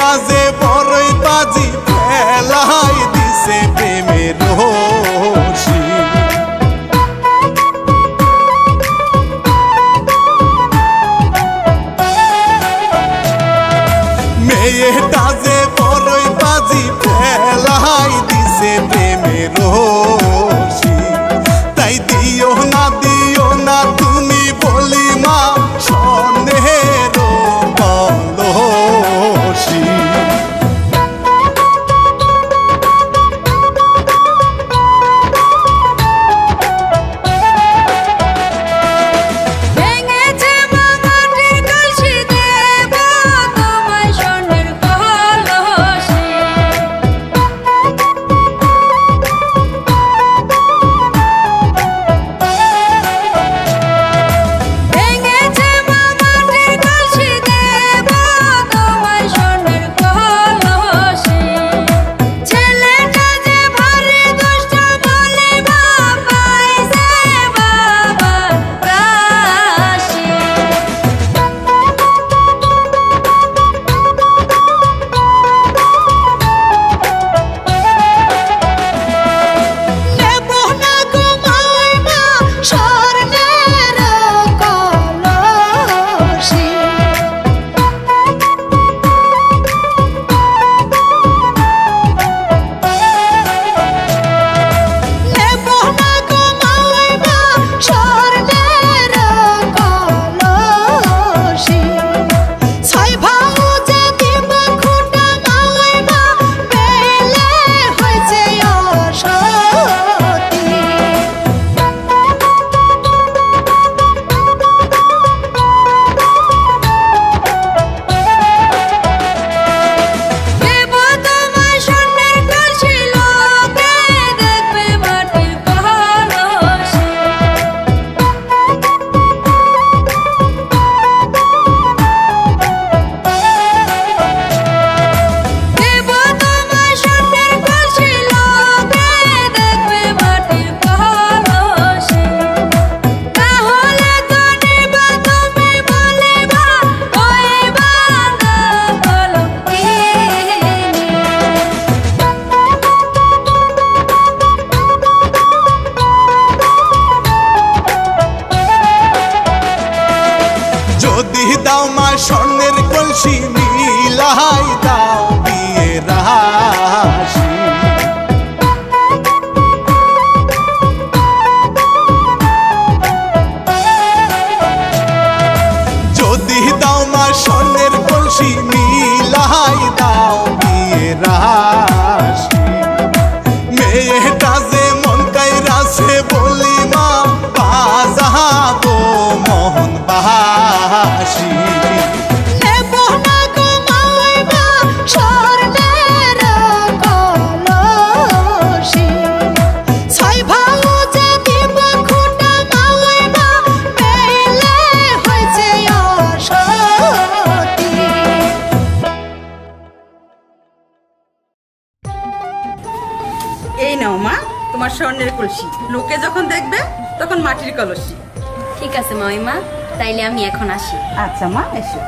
মেয়েটা যে বড়ই বাজি ফেলাই দিছে প্রেমের রশি। মেয়েটা যে বড়ই বাজি ফেলাই দিছে প্রেমের রশি। তাই দিও না তুমি বলি মা স্বর্ণের কলসি। যদি দাও মা স্বর্ণের কলসি মিলাই দাও বিয়ের রাশি। যদি দাও মা স্বর্ণের কলসি মিলাই দাও বিয়ের রাশি। মেয়েটা যে মন কাইরাছে বলি মা বাজাবো মোহন বাহাসি। এই নাও মা তোমার স্বর্ণের কলসি, লোকে যখন দেখবে তখন মাটির কলসি। ঠিক আছে মামিমা, তাইলে আমি এখন আসি। আচ্ছা মা, এসো।